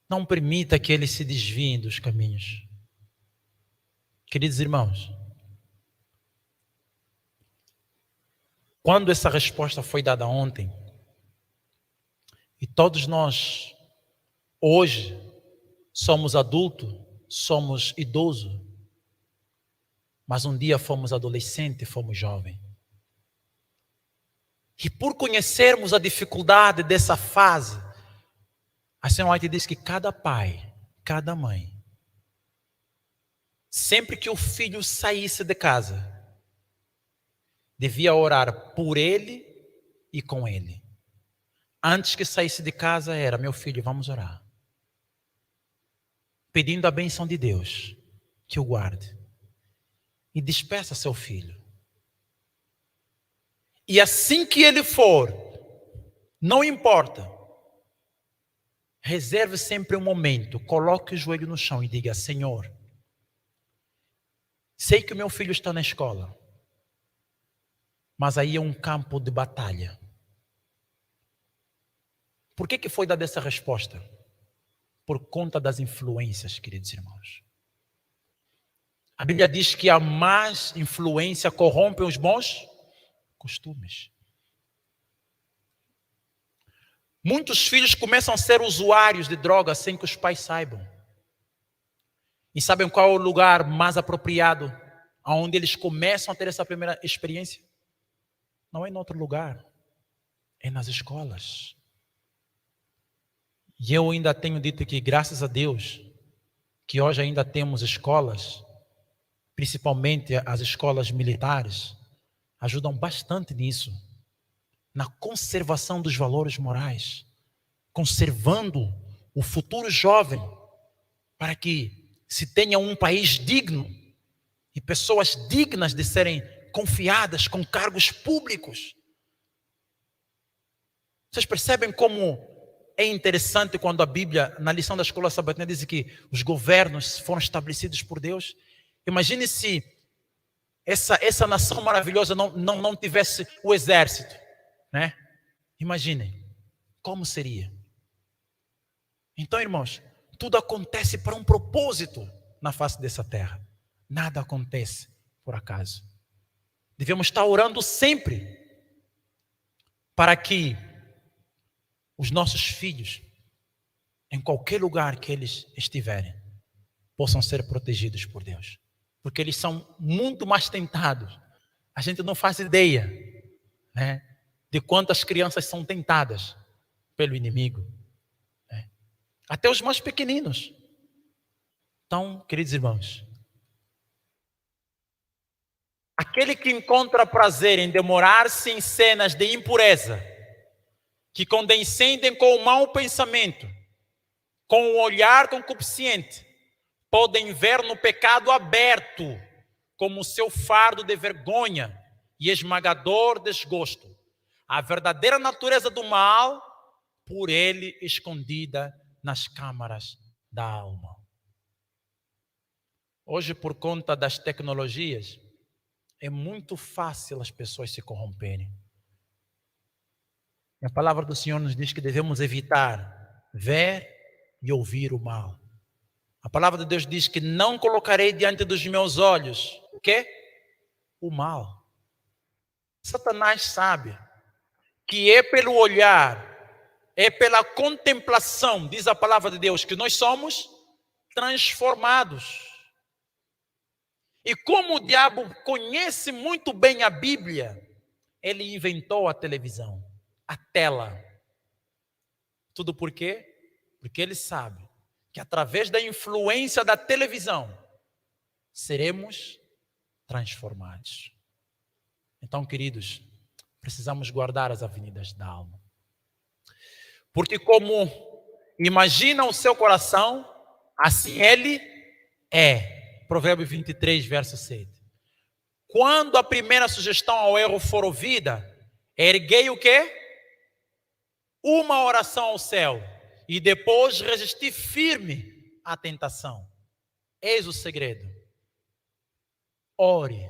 não permita que eles se desviem dos caminhos. Queridos irmãos, quando essa resposta foi dada ontem, e todos nós hoje somos adultos, somos idosos, mas um dia fomos adolescentes, fomos jovens. E por conhecermos a dificuldade dessa fase, a senhora White diz que cada pai, cada mãe, sempre que o filho saísse de casa, devia orar por ele e com ele. Antes que saísse de casa era: meu filho, vamos orar, pedindo a bênção de Deus que o guarde e despeça seu filho. E assim que ele for, não importa, reserve sempre um momento, coloque o joelho no chão e diga: Senhor, sei que o meu filho está na escola, Mas aí é um campo de batalha. Por que foi dada essa resposta? Por conta das influências, queridos irmãos. A Bíblia diz que a má influência corrompe os bons costumes. Muitos filhos começam a ser usuários de drogas sem que os pais saibam. E sabem qual é o lugar mais apropriado onde eles começam a ter essa primeira experiência? Não é em outro lugar, é nas escolas. E eu ainda tenho dito que, graças a Deus, que hoje ainda temos escolas, principalmente as escolas militares, ajudam bastante nisso, na conservação dos valores morais, conservando o futuro jovem, para que se tenha um país digno e pessoas dignas de serem confiadas com cargos públicos. Vocês percebem como é interessante quando a Bíblia, na lição da escola sabatina, diz que os governos foram estabelecidos por Deus? Imagine se essa nação maravilhosa não tivesse o exército, né? Imaginem como seria. Então, irmãos, tudo acontece para um propósito na face dessa terra. Nada acontece por acaso. Devemos estar orando sempre para que os nossos filhos, em qualquer lugar que eles estiverem, possam ser protegidos por Deus. Porque eles são muito mais tentados. A gente não faz ideia, né, de quantas crianças são tentadas pelo inimigo, né? Até os mais pequeninos. Então, queridos irmãos, aquele que encontra prazer em demorar-se em cenas de impureza, que condescendem com o mau pensamento, com o olhar concupiscente, podem ver no pecado aberto como seu fardo de vergonha e esmagador desgosto, a verdadeira natureza do mal, por ele escondida nas câmaras da alma. Hoje, por conta das tecnologias, é muito fácil as pessoas se corromperem. A palavra do Senhor nos diz que devemos evitar ver e ouvir o mal. A palavra de Deus diz que não colocarei diante dos meus olhos o quê? O mal. Satanás sabe que é pelo olhar, é pela contemplação, diz a palavra de Deus, que nós somos transformados. E como o diabo conhece muito bem a Bíblia, ele inventou a televisão, a tela. Tudo por quê? Porque ele sabe que através da influência da televisão, seremos transformados. Então, queridos, precisamos guardar as avenidas da alma. Porque como imagina o seu coração, assim ele é. Provérbios 23, verso 7. Quando a primeira sugestão ao erro for ouvida, erguei o quê? Uma oração ao céu. E depois resistir firme à tentação. Eis o segredo. Ore.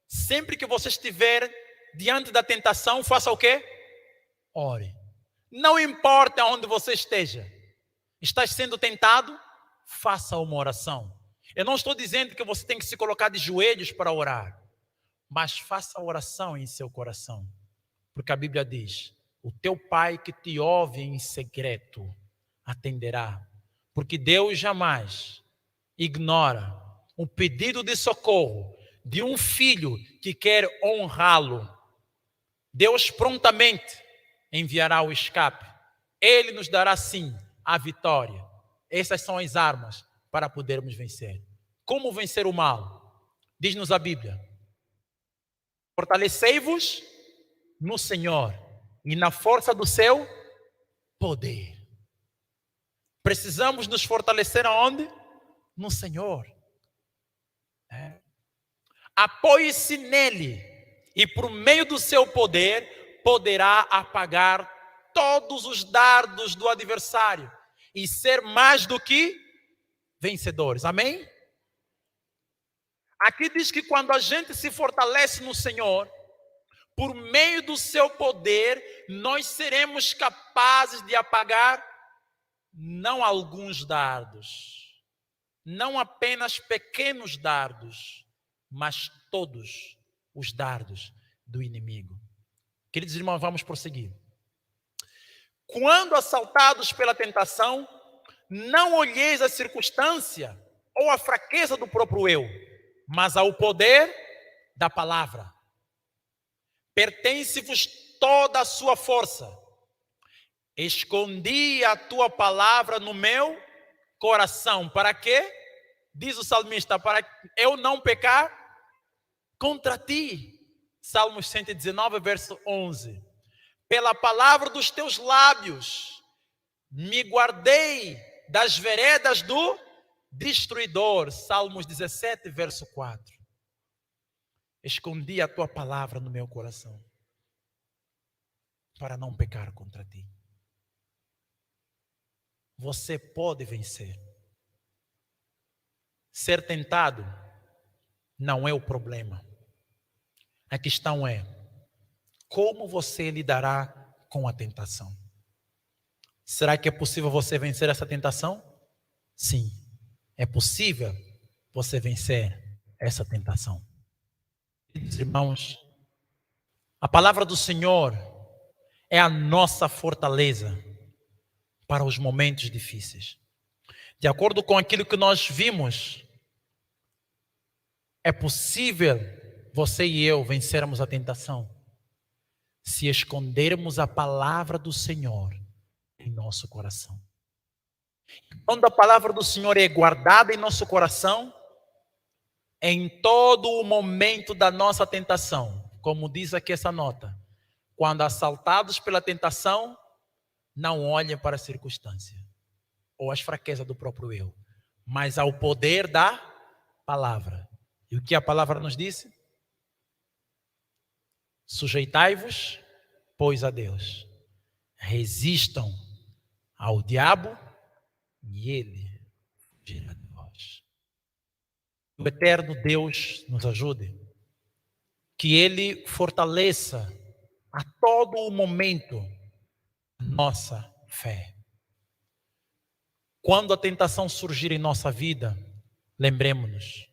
Sempre que você estiver diante da tentação, faça o quê? Ore. Não importa onde você esteja. Estás sendo tentado? Faça uma oração. Eu não estou dizendo que você tem que se colocar de joelhos para orar. Mas faça a oração em seu coração. Porque a Bíblia diz: o teu pai que te ouve em secreto atenderá. Porque Deus jamais ignora o pedido de socorro de um filho que quer honrá-lo. Deus prontamente enviará o escape. Ele nos dará sim a vitória. Essas são as armas para podermos vencer. Como vencer o mal? Diz-nos a Bíblia: fortalecei-vos no Senhor e na força do seu poder. Precisamos nos fortalecer aonde? No Senhor. Apoie-se nele e por meio do seu poder poderá apagar todos os dardos do adversário e ser mais do que vencedores. Amém? Aqui diz que quando a gente se fortalece no Senhor, por meio do seu poder, nós seremos capazes de apagar não alguns dardos, não apenas pequenos dardos, mas todos os dardos do inimigo. Queridos irmãos, vamos prosseguir. Quando assaltados pela tentação, não olheis a circunstância ou a fraqueza do próprio eu, mas ao poder da palavra. Pertence-vos toda a sua força. Escondi a tua palavra no meu coração. Para quê? Diz o salmista, para eu não pecar contra ti. Salmos 119, verso 11. Pela palavra dos teus lábios, me guardei das veredas do destruidor. Salmos 17, verso 4. Escondi a tua palavra no meu coração, para não pecar contra ti. Você pode vencer. Ser tentado não é o problema. A questão é, como você lidará com a tentação? Será que é possível você vencer essa tentação? Sim, é possível você vencer essa tentação. Irmãos, a palavra do Senhor é a nossa fortaleza para os momentos difíceis. De acordo com aquilo que nós vimos, é possível você e eu vencermos a tentação se escondermos a palavra do Senhor em nosso coração. Quando a palavra do Senhor é guardada em nosso coração, em todo o momento da nossa tentação, como diz aqui essa nota, quando assaltados pela tentação, não olhem para a circunstância ou as fraquezas do próprio eu, mas ao poder da palavra. E o que a palavra nos disse? Sujeitai-vos, pois, a Deus. Resistam ao diabo e ele fugirá de vós. O eterno Deus nos ajude, que ele fortaleça a todo o momento a nossa fé. Quando a tentação surgir em nossa vida, lembremos-nos,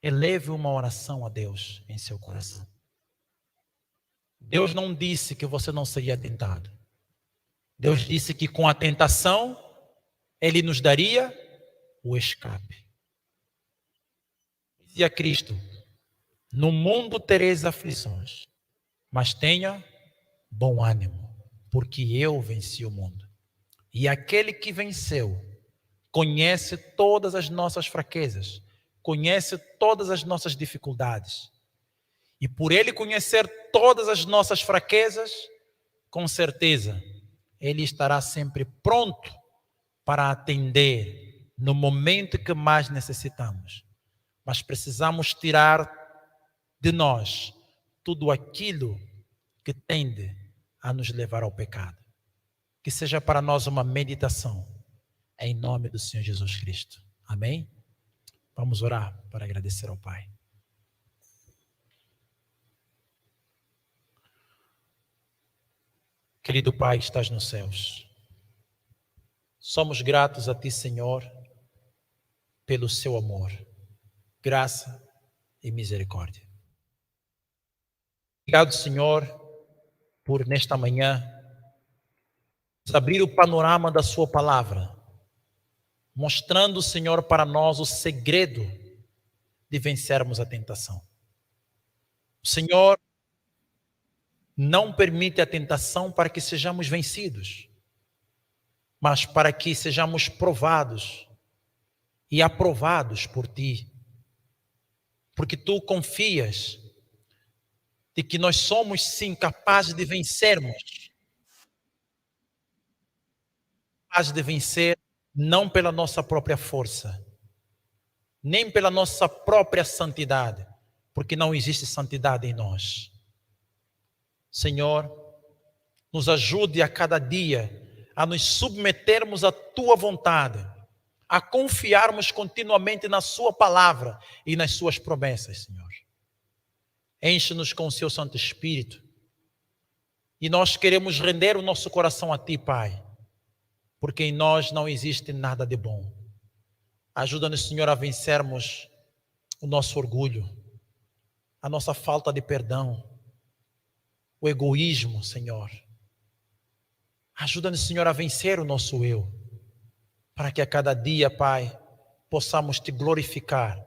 eleve uma oração a Deus em seu coração. Deus não disse que você não seria tentado. Deus disse que com a tentação, Ele nos daria o escape. Dizia Cristo, no mundo tereis aflições, mas tenha bom ânimo, porque eu venci o mundo. E aquele que venceu, conhece todas as nossas fraquezas, conhece todas as nossas dificuldades. E por ele conhecer todas as nossas fraquezas, com certeza, ele estará sempre pronto para atender no momento que mais necessitamos. Mas precisamos tirar de nós tudo aquilo que tende a nos levar ao pecado. Que seja para nós uma meditação, em nome do Senhor Jesus Cristo. Amém? Vamos orar para agradecer ao Pai. Querido Pai, estás nos céus. Somos gratos a Ti, Senhor, pelo Seu amor, graça e misericórdia. Obrigado, Senhor, por nesta manhã abrir o panorama da Sua palavra, mostrando, Senhor, para nós o segredo de vencermos a tentação. O Senhor não permite a tentação para que sejamos vencidos, mas para que sejamos provados e aprovados por Ti. Porque Tu confias de que nós somos sim capazes de vencermos. Capazes de vencer não pela nossa própria força, nem pela nossa própria santidade, porque não existe santidade em nós. Senhor, nos ajude a cada dia a nos submetermos à Tua vontade, a confiarmos continuamente na Sua palavra e nas Suas promessas, Senhor. Enche-nos com o seu Santo Espírito. E nós queremos render o nosso coração a Ti, Pai, porque em nós não existe nada de bom. Ajuda-nos, Senhor, a vencermos o nosso orgulho, a nossa falta de perdão, o egoísmo, Senhor. Ajuda-nos, Senhor, a vencer o nosso eu, para que a cada dia, Pai, possamos Te glorificar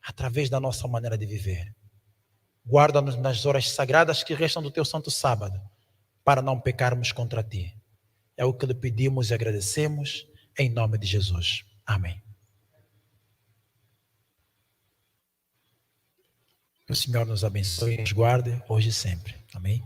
através da nossa maneira de viver. Guarda-nos nas horas sagradas que restam do Teu santo sábado, para não pecarmos contra Ti. É o que lhe pedimos e agradecemos, em nome de Jesus. Amém. Que o Senhor nos abençoe e nos guarde hoje e sempre. Amém.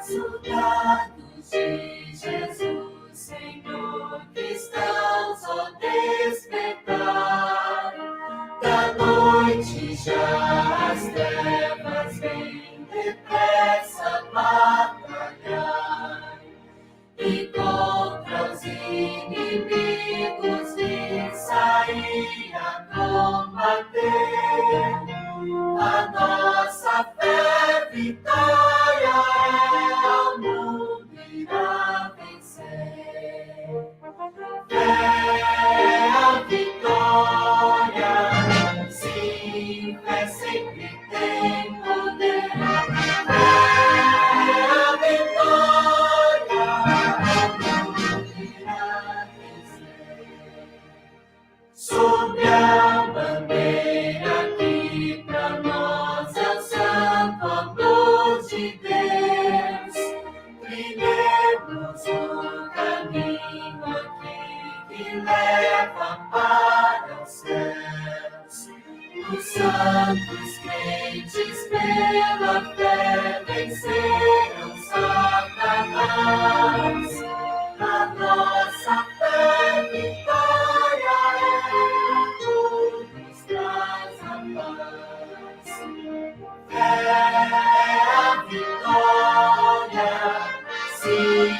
Soldados de Jesus, Senhor, cristãos, ó despertar. Da noite já as trevas vêm depressa batalhar. E contra os inimigos de sair a combater. A nossa fé vitória é, o mundo irá vencer. Fé a vitória, sim, fé sempre tem poder. Fé a vitória, o mundo irá vencer. Sob a bandeira que pra nós é o santo amor de Deus, trilhemos o caminho aqui que leva para os céus. Os santos crentes pela fé venceram Satanás. A nossa fé vitória nos traz a paz. Fé a vitória, sim,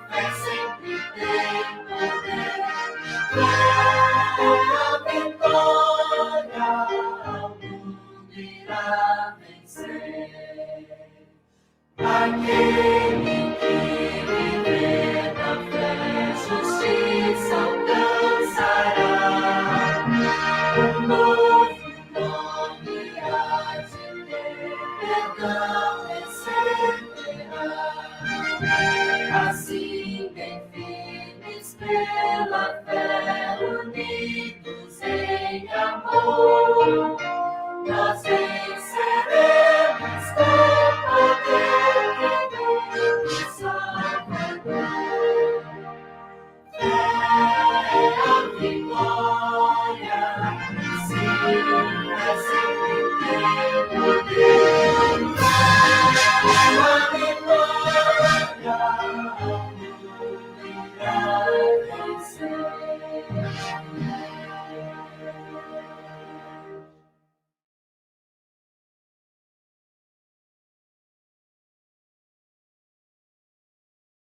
fé sempre tem poder. Fé a vitória, o mundo irá vencer. Aquele que viver na fé, justiça alcançará. Um novo nome há de ter, perdão receberá. Assim, bem firmes pela fé, unidos em amor, nós